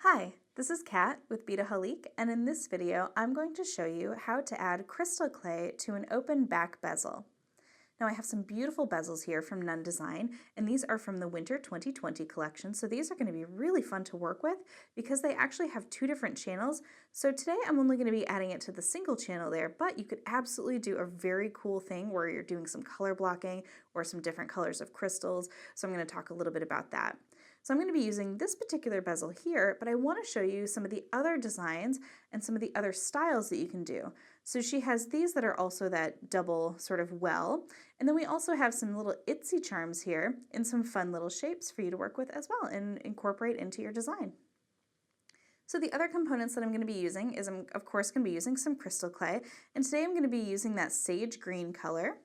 Hi, this is Kat with Beadaholique, and in this video I'm going to show you how to add crystal clay to an open back bezel. Now I have some beautiful bezels here from Nunn Design, and these are from the Winter 2020 collection, so these are going to be really fun to work with because they actually have two different channels. So today I'm only going to be adding it to the single channel there, but you could absolutely do a very cool thing where you're doing some color blocking or some different colors of crystals, so I'm going to talk a little bit about that. So I'm going to be using this particular bezel here, but I want to show you some of the other designs and some of the other styles that you can do. So she has these that are also that double sort of well, and then we also have some little itsy charms here in some fun little shapes for you to work with as well and incorporate into your design. So the other components that I'm going to be using is I'm of course going to be using some crystal clay, and today I'm going to be using that sage green color.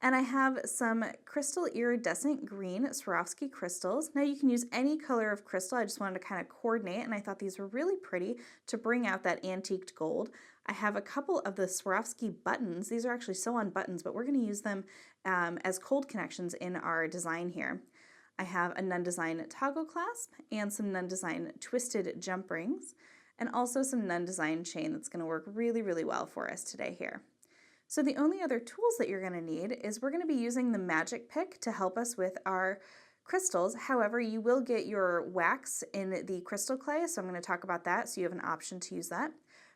And I have some crystal iridescent green Swarovski crystals. Now you can use any color of crystal, I just wanted to kind of coordinate, and I thought these were really pretty to bring out that antiqued gold. I have a couple of the Swarovski buttons. These are actually sew-on buttons, but we're going to use them as cold connections in our design here. I have a Nunn Design toggle clasp and some Nunn Design twisted jump rings, and also some Nunn Design chain that's going to work really, really well for us today here. So the only other tools that you're going to need is we're going to be using the magic pick to help us with our crystals. However, you will get your wax in the crystal clay, so I'm going to talk about that so you have an option to use that.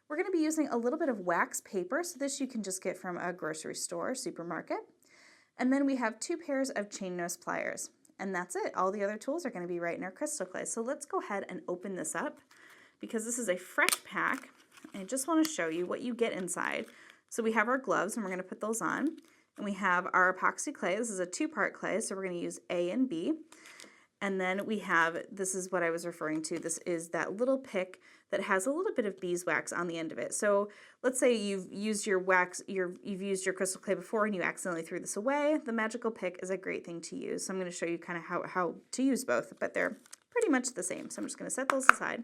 We're going to be using a little bit of wax paper, so this you can just get from a grocery store, supermarket. And then we have 2 pairs of chain nose pliers. And that's it. All the other tools are going to be right in our crystal clay. So let's go ahead and open this up because this is a fresh pack. And I just want to show you what you get inside. So we have our gloves, and we're going to put those on. And we have our epoxy clay. This is a 2-part clay, so we're going to use A and B. And then we have, this is what I was referring to, this is that little pick that has a little bit of beeswax on the end of it. So let's say you've used your wax, you've used your crystal clay before and you accidentally threw this away. The magical pick is a great thing to use. So I'm going to show you kind of how to use both, but they're pretty much the same. So I'm just going to set those aside.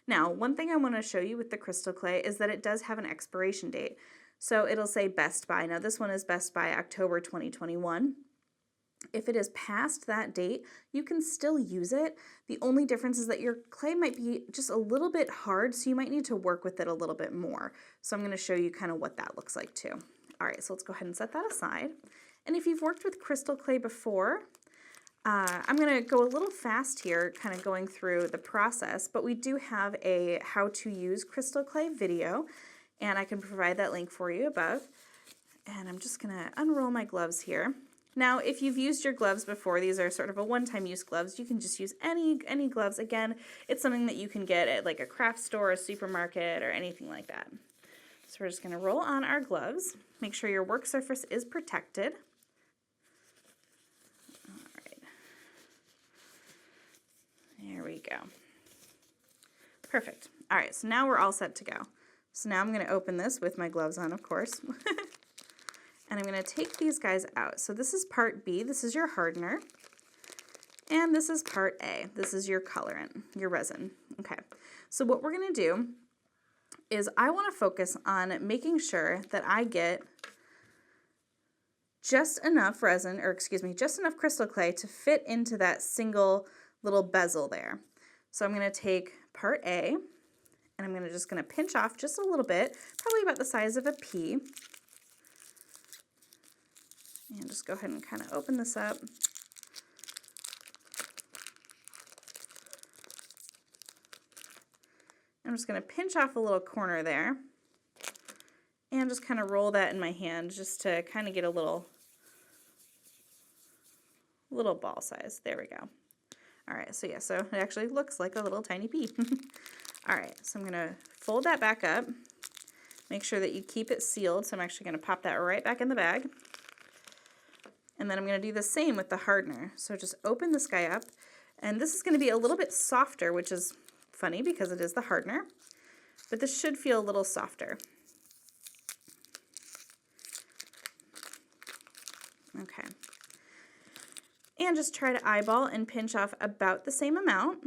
Now, one thing I want to show you with the crystal clay is that it does have an expiration date. So it'll say best by. Now this one is best by October 2021. If it is past that date, you can still use it. The only difference is that your clay might be just a little bit hard, so you might need to work with it a little bit more. So I'm going to show you kind of what that looks like too. All right, so let's go ahead and set that aside. And if you've worked with crystal clay before, I'm going to go a little fast here, kind of going through the process, but we do have a how to use crystal clay video, and I can provide that link for you above. And I'm just going to unroll my gloves here. Now, if you've used your gloves before, these are sort of a one-time use gloves. You can just use any gloves. Again, it's something that you can get at like a craft store, a supermarket, or anything like that. So we're just going to roll on our gloves. Make sure your work surface is protected. All right. There we go. Perfect. All right, so now we're all set to go. So now I'm going to open this with my gloves on, of course. And I'm going to take these guys out. So this is part B. This is your hardener. And this is part A. This is your colorant, your resin. Okay. So what we're going to do is I want to focus on making sure that I get just enough resin, or excuse me, just enough crystal clay to fit into that single little bezel there. So I'm going to take part A, and I'm just going to pinch off just a little bit, probably about the size of a pea. And just go ahead and kind of open this up. I'm just going to pinch off a little corner there and just kind of roll that in my hand just to kind of get a little ball size. There we go. All right, so yeah, so it actually looks like a little tiny pea. All right, so I'm going to fold that back up. Make sure that you keep it sealed. So I'm actually going to pop that right back in the bag. And then I'm going to do the same with the hardener. So just open this guy up. And this is going to be a little bit softer, which is funny because it is the hardener. But this should feel a little softer. Okay. And just try to eyeball and pinch off about the same amount.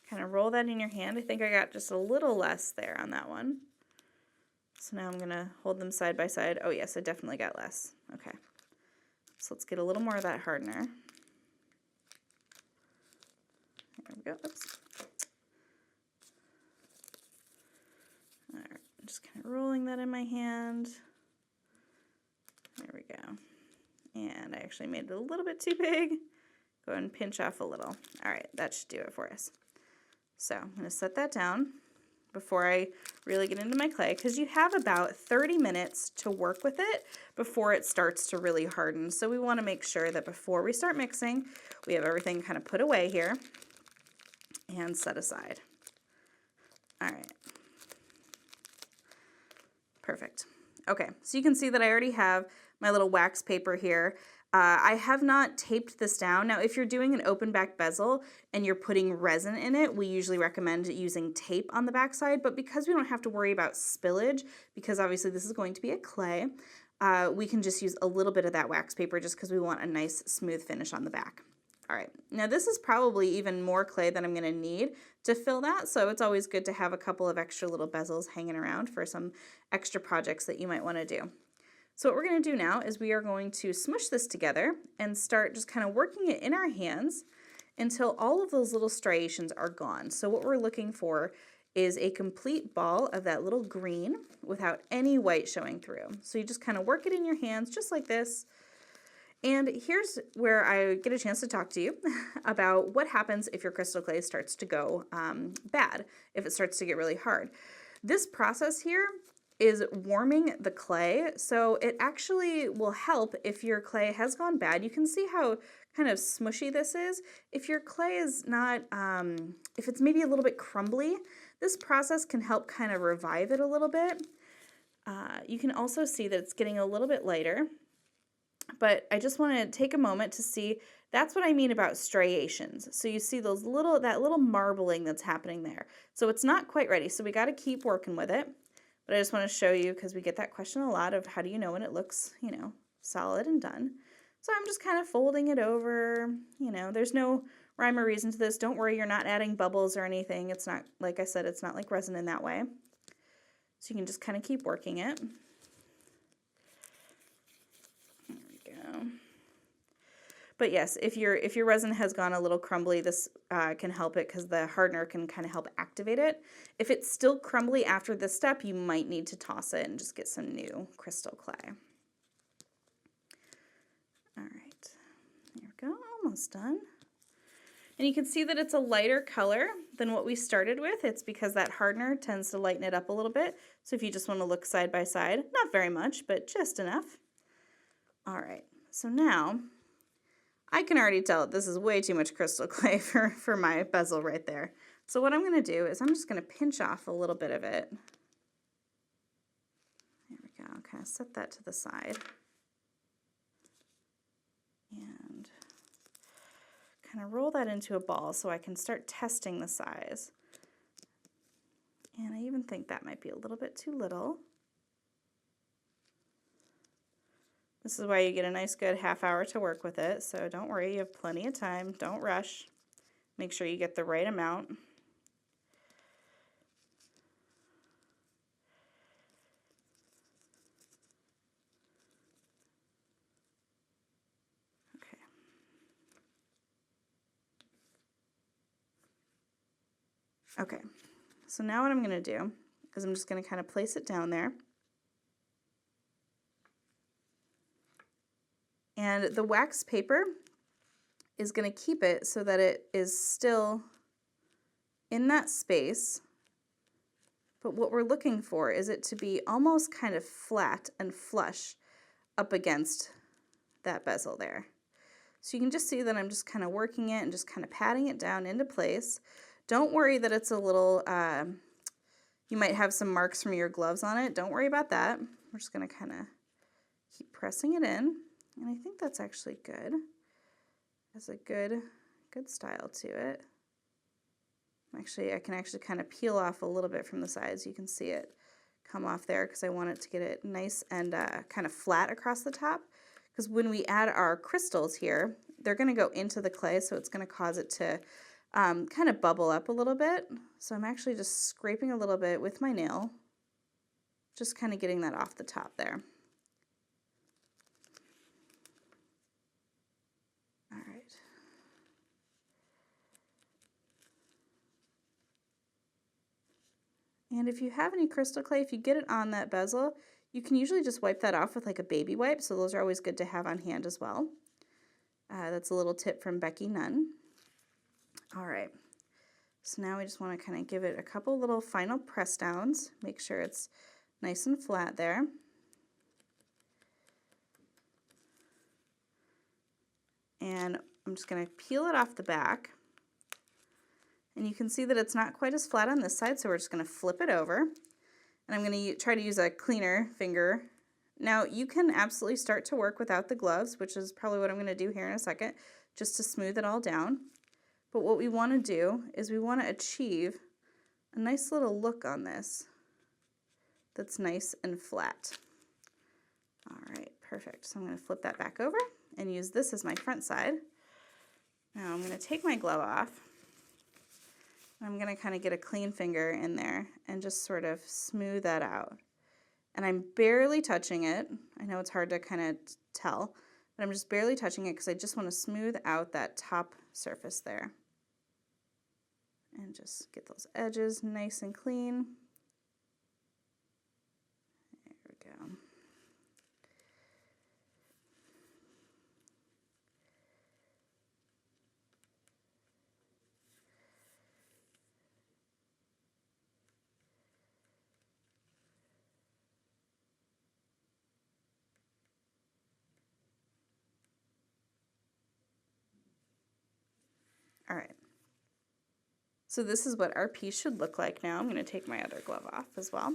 Kind of roll that in your hand. I think I got just a little less there on that one. So now I'm going to hold them side by side. Oh yes, I definitely got less. Okay. So let's get a little more of that hardener. There we go. Oops. All right, I'm just kind of rolling that in my hand. There we go. And I actually made it a little bit too big. Go ahead and pinch off a little. All right, that should do it for us. So I'm going to set that down before I really get into my clay, because you have about 30 minutes to work with it before it starts to really harden. So we want to make sure that before we start mixing, we have everything kind of put away here and set aside. All right. Perfect. Okay, so you can see that I already have my little wax paper here. I have not taped this down. Now, if you're doing an open back bezel and you're putting resin in it, we usually recommend using tape on the backside, but because we don't have to worry about spillage, because obviously this is going to be a clay, we can just use a little bit of that wax paper just because we want a nice smooth finish on the back. All right, now this is probably even more clay than I'm gonna need to fill that, so it's always good to have a couple of extra little bezels hanging around for some extra projects that you might wanna do. So what we're going to do now is we are going to smush this together and start just kind of working it in our hands until all of those little striations are gone. So what we're looking for is a complete ball of that little green without any white showing through. So you just kind of work it in your hands just like this. And here's where I get a chance to talk to you about what happens if your crystal clay starts to go bad, if it starts to get really hard. This process here is warming the clay, so it actually will help if your clay has gone bad. You can see how kind of smushy this is. If your clay is not, if it's maybe a little bit crumbly, this process can help kind of revive it a little bit. You can also see that it's getting a little bit lighter, but I just want to take a moment to see, that's what I mean about striations. So you see those that little marbling that's happening there. So it's not quite ready, so we got to keep working with it. But I just want to show you, because we get that question a lot of how do you know when it looks, you know, solid and done. So I'm just kind of folding it over, you know, there's no rhyme or reason to this. Don't worry, you're not adding bubbles or anything. It's not, like I said, it's not like resin in that way. So you can just kind of keep working it. There we go. But yes, if your resin has gone a little crumbly, this can help it because the hardener can kind of help activate it. If it's still crumbly after this step, you might need to toss it and just get some new crystal clay. All right, there we go, almost done. And you can see that it's a lighter color than what we started with. It's because that hardener tends to lighten it up a little bit. So if you just want to look side by side, not very much, but just enough. All right, so now I can already tell this is way too much crystal clay for my bezel right there. So what I'm going to do is I'm just going to pinch off a little bit of it. There we go. I'll kind of set that to the side. And kind of roll that into a ball so I can start testing the size. And I even think that might be a little bit too little. This is why you get a nice good half hour to work with it, so don't worry, you have plenty of time. Don't rush. Make sure you get the right amount. Okay. Okay, so now what I'm going to do is I'm just going to kind of place it down there. And the wax paper is going to keep it so that it is still in that space. But what we're looking for is it to be almost kind of flat and flush up against that bezel there. So you can just see that I'm just kind of working it and just kind of patting it down into place. Don't worry that it's a little, you might have some marks from your gloves on it. Don't worry about that. We're just going to kind of keep pressing it in. And I think that's actually good. Has a good style to it. Actually, I can actually kind of peel off a little bit from the sides. You can see it come off there because I want it to get it nice and kind of flat across the top. Because when we add our crystals here, they're going to go into the clay, so it's going to cause it to kind of bubble up a little bit. So I'm actually just scraping a little bit with my nail, just kind of getting that off the top there. All right. And if you have any crystal clay, if you get it on that bezel, you can usually just wipe that off with like a baby wipe, so those are always good to have on hand as well. That's a little tip from Nunn. All right, so now we just want to kind of give it a couple little final press downs, make sure it's nice and flat there. And I'm just going to peel it off the back. And you can see that it's not quite as flat on this side, so we're just going to flip it over. And I'm going to try to use a cleaner finger. Now, you can absolutely start to work without the gloves, which is probably what I'm going to do here in a second, just to smooth it all down. But what we want to do is we want to achieve a nice little look on this that's nice and flat. All right, perfect. So I'm going to flip that back over and use this as my front side. Now I'm going to take my glove off. I'm going to kind of get a clean finger in there and just sort of smooth that out. And I'm barely touching it. I know it's hard to kind of tell, but I'm just barely touching it because I just want to smooth out that top surface there. And just get those edges nice and clean. There we go. All right, so this is what our piece should look like now. I'm going to take my other glove off as well.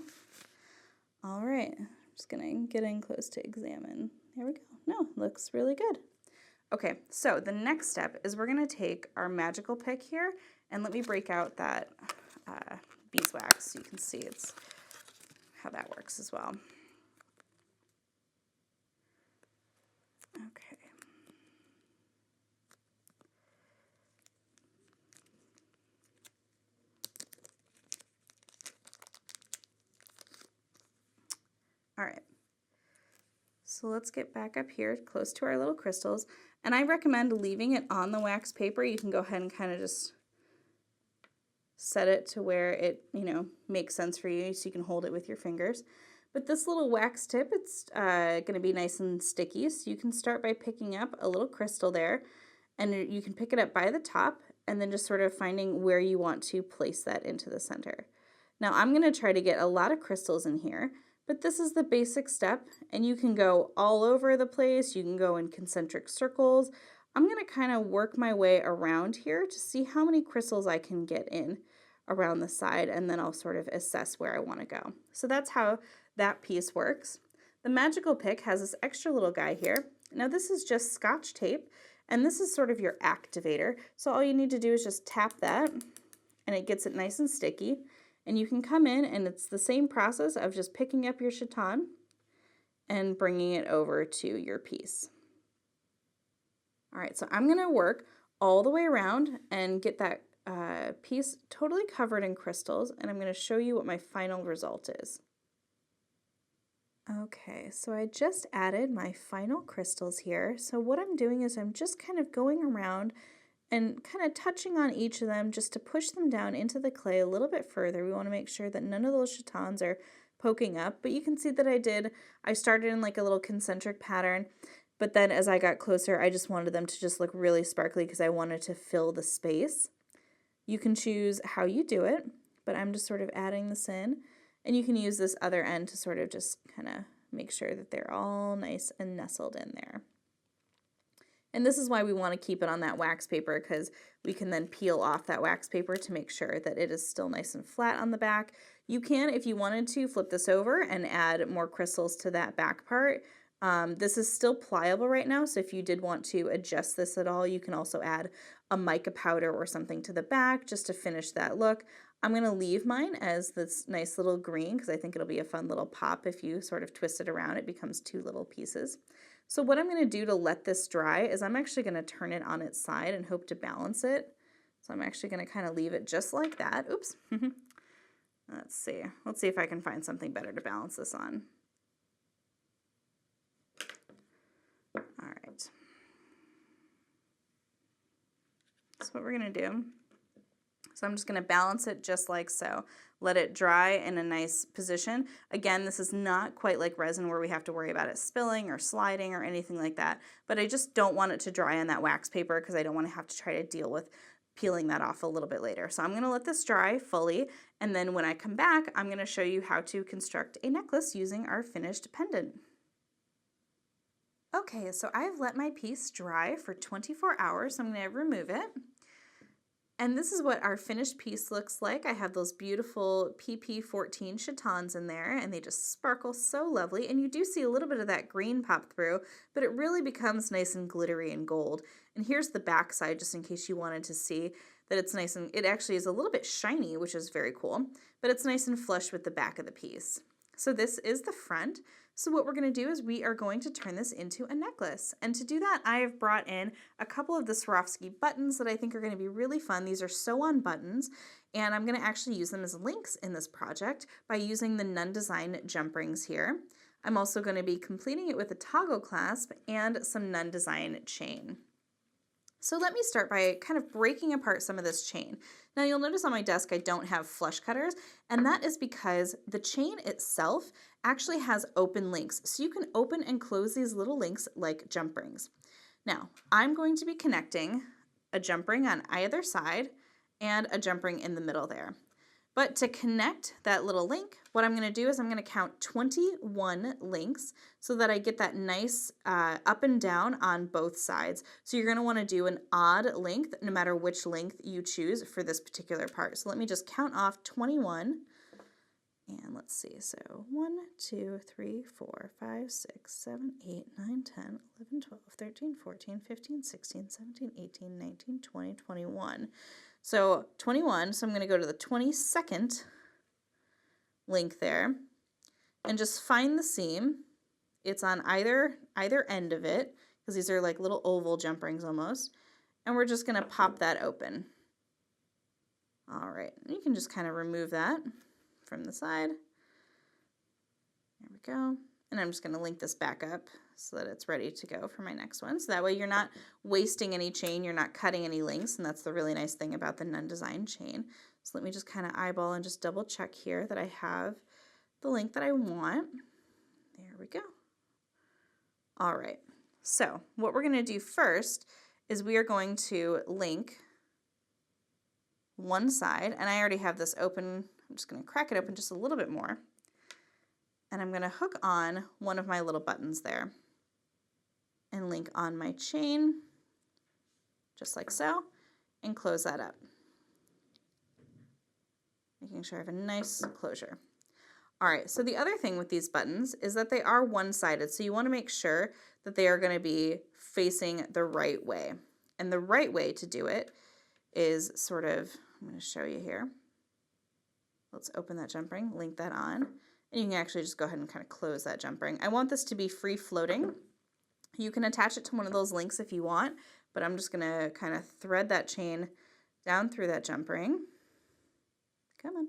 All right, I'm just going to get in close to examine. There we go. No, looks really good. Okay, so the next step is we're going to take our magical pick here, and let me break out that beeswax so you can see it's how that works as well. Okay. All right, so let's get back up here close to our little crystals, and I recommend leaving it on the wax paper. You can go ahead and kind of just set it to where it, makes sense for you so you can hold it with your fingers. But this little wax tip, it's going to be nice and sticky, so you can start by picking up a little crystal there, and you can pick it up by the top and then just sort of finding where you want to place that into the center. Now I'm going to try to get a lot of crystals in here, but this is the basic step, and you can go all over the place. You can go in concentric circles. I'm going to kind of work my way around here to see how many crystals I can get in around the side, and then I'll sort of assess where I want to go. So that's how that piece works. The magical pick has this extra little guy here. Now this is just Scotch tape, and this is sort of your activator. So all you need to do is just tap that, and it gets it nice and sticky. And you can come in, and it's the same process of just picking up your chaton and bringing it over to your piece. All right, so I'm going to work all the way around and get that piece totally covered in crystals, and I'm going to show you what my final result is. Okay, so I just added my final crystals here. So what I'm doing is I'm just kind of going around and kind of touching on each of them just to push them down into the clay a little bit further. We want to make sure that none of those chatons are poking up, but you can see that I started in like a little concentric pattern, but then as I got closer, I just wanted them to just look really sparkly because I wanted to fill the space. You can choose how you do it, but I'm just sort of adding this in, and you can use this other end to sort of just kind of make sure that they're all nice and nestled in there. And this is why we want to keep it on that wax paper, because we can then peel off that wax paper to make sure that it is still nice and flat on the back. You can, if you wanted to, flip this over and add more crystals to that back part. This is still pliable right now, so if you did want to adjust this at all, you can also add a mica powder or something to the back just to finish that look. I'm going to leave mine as this nice little green because I think it'll be a fun little pop. If you sort of twist it around, it becomes two little pieces. So what I'm going to do to let this dry is I'm actually going to turn it on its side and hope to balance it. So I'm actually going to kind of leave it just like that. Oops. Let's see. Let's see if I can find something better to balance this on. All right. So what we're going to do, so So I'm just going to balance it just like so. Let it dry in a nice position. Again, this is not quite like resin where we have to worry about it spilling or sliding or anything like that, but I just don't want it to dry on that wax paper because I don't want to have to try to deal with peeling that off a little bit later. So I'm going to let this dry fully, and then when I come back, I'm going to show you how to construct a necklace using our finished pendant. Okay, so I've let my piece dry for 24 hours, so I'm going to remove it. And this is what our finished piece looks like. I have those beautiful PP14 Chatons in there, and they just sparkle so lovely. And you do see a little bit of that green pop through, but it really becomes nice and glittery and gold. And here's the back side, just in case you wanted to see that it's nice, and it actually is a little bit shiny, which is very cool, but it's nice and flush with the back of the piece. So this is the front. So what we're going to do is we are going to turn this into a necklace. And to do that, I have brought in a couple of the Swarovski buttons that I think are going to be really fun. These are sew-on buttons, and I'm going to actually use them as links in this project by using the Nunn Design jump rings here. I'm also going to be completing it with a toggle clasp and some Nunn Design chain. So let me start by kind of breaking apart some of this chain. Now you'll notice on my desk I don't have flush cutters, and that is because the chain itself actually has open links. So you can open and close these little links like jump rings. Now I'm going to be connecting a jump ring on either side and a jump ring in the middle there. But to connect that little link, what I'm going to do is I'm going to count 21 links so that I get that nice up and down on both sides. So you're going to want to do an odd length no matter which length you choose for this particular part. So let me just count off 21. And let's see, so 1, 2, 3, 4, 5, 6, 7, 8, 9, 10, 11, 12, 13, 14, 15, 16, 17, 18, 19, 20, 21. So 21, so I'm going to go to the 22nd link there and just find the seam. It's on either end of it because these are like little oval jump rings almost. And we're just going to pop that open. All right, you can just kind of remove that from the side. There we go. And I'm just going to link this back up so that it's ready to go for my next one. So that way you're not wasting any chain, you're not cutting any links, and that's the really nice thing about the Nunn Design chain. So let me just kind of eyeball and just double check here that I have the link that I want. There we go. All right, so what we're going to do first is we are going to link one side, and I already have this open. I'm just going to crack it open just a little bit more. And I'm going to hook on one of my little buttons there and link on my chain, just like so, and close that up. Making sure I have a nice closure. All right, so the other thing with these buttons is that they are one-sided, so you want to make sure that they are going to be facing the right way. And the right way to do it is sort of, I'm going to show you here. Let's open that jump ring, link that on. And you can actually just go ahead and kind of close that jump ring. I want this to be free floating. You can attach it to one of those links if you want, but I'm just gonna kind of thread that chain down through that jump ring. Come on,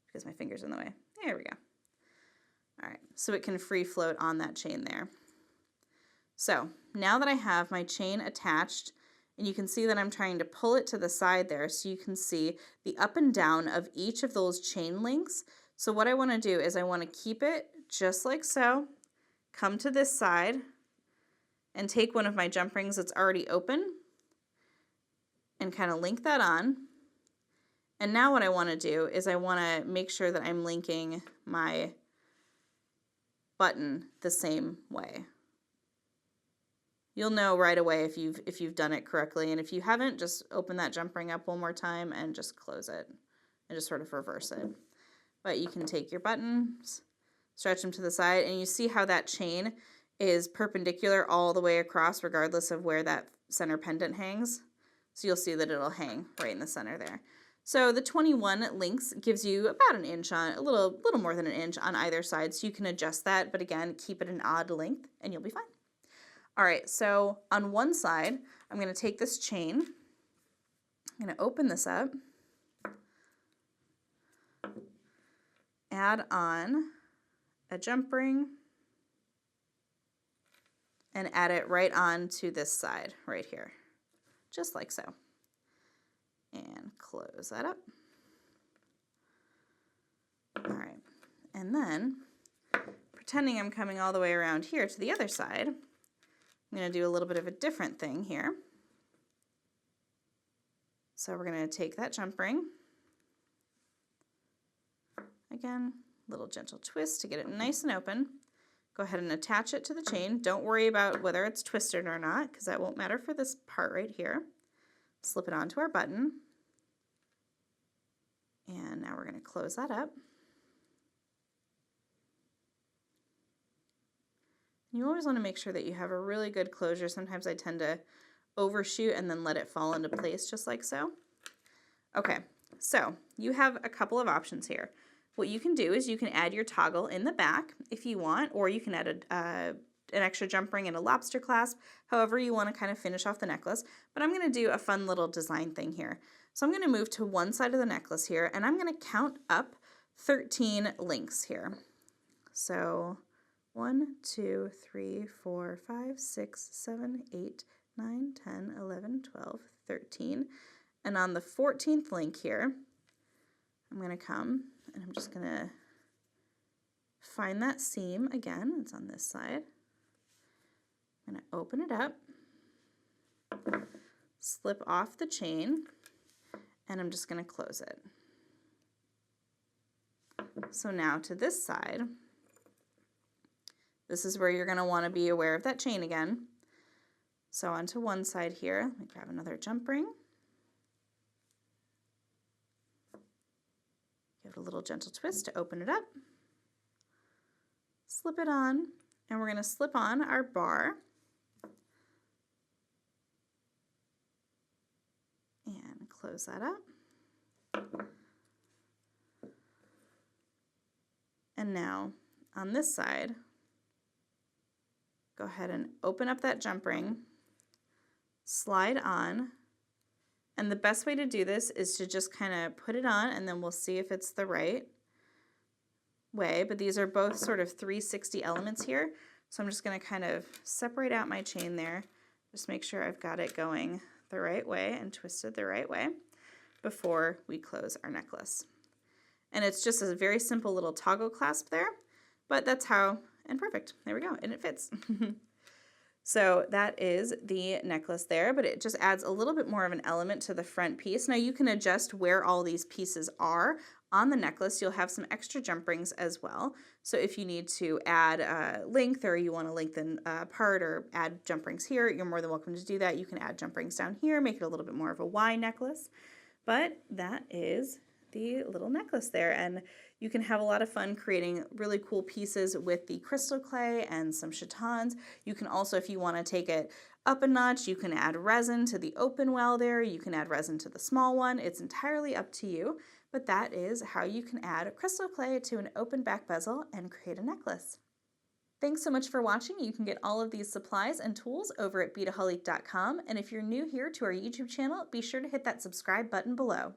because my finger's in the way. There we go. All right, so it can free float on that chain there. So now that I have my chain attached, and you can see that I'm trying to pull it to the side there so you can see the up and down of each of those chain links. So what I want to do is I want to keep it just like so, come to this side, and take one of my jump rings that's already open and kind of link that on. And now what I want to do is I want to make sure that I'm linking my button the same way. You'll know right away if you've done it correctly, and if you haven't, just open that jump ring up one more time and just close it and just sort of reverse it. But you can take your buttons, stretch them to the side, and you see how that chain is perpendicular all the way across regardless of where that center pendant hangs. So you'll see that it'll hang right in the center there. So the 21 links gives you about an inch on, a little more than an inch on either side, so you can adjust that, but again, keep it an odd length and you'll be fine. All right, so on one side, I'm going to take this chain, I'm going to open this up, add on a jump ring, and add it right on to this side right here, just like so. And close that up. All right, and then pretending I'm coming all the way around here to the other side, I'm going to do a little bit of a different thing here. So we're going to take that jump ring, again, little gentle twist to get it nice and open. Go ahead and attach it to the chain. Don't worry about whether it's twisted or not, because that won't matter for this part right here. Slip it onto our button. And now we're going to close that up. You always want to make sure that you have a really good closure. Sometimes I tend to overshoot and then let it fall into place just like so. Okay, so you have a couple of options here. What you can do is you can add your toggle in the back if you want, or you can add an extra jump ring and a lobster clasp, however you want to kind of finish off the necklace. But I'm going to do a fun little design thing here. So I'm going to move to one side of the necklace here, and I'm going to count up 13 links here. So 1, 2, 3, 4, 5, 6, 7, 8, 9, 10, 11, 12, 13. And on the 14th link here, I'm going to come and I'm just going to find that seam again. It's on this side. I'm going to open it up, slip off the chain, and I'm just going to close it. So now to this side, this is where you're going to want to be aware of that chain again. So onto one side here, let me grab another jump ring. Give it a little gentle twist to open it up. Slip it on, and we're going to slip on our bar. And close that up. And now on this side, go ahead and open up that jump ring, slide on, and the best way to do this is to just kind of put it on and then we'll see if it's the right way, but these are both sort of 360 elements here, so I'm just going to kind of separate out my chain there, just make sure I've got it going the right way and twisted the right way before we close our necklace. And it's just a very simple little toggle clasp there, but that's how, and perfect, there we go, and it fits. So that is the necklace there, but it just adds a little bit more of an element to the front piece. Now you can adjust where all these pieces are on the necklace. You'll have some extra jump rings as well. So if you need to add length, or you want to lengthen a part or add jump rings here, you're more than welcome to do that. You can add jump rings down here, make it a little bit more of a Y necklace. But that is the little necklace there, and you can have a lot of fun creating really cool pieces with the crystal clay and some Chatons. You can also, if you want to take it up a notch, you can add resin to the open well there, you can add resin to the small one. It's entirely up to you, but that is how you can add crystal clay to an open back bezel and create a necklace. Thanks so much for watching. You can get all of these supplies and tools over at Beadaholique.com, and if you're new here to our YouTube channel, be sure to hit that subscribe button below.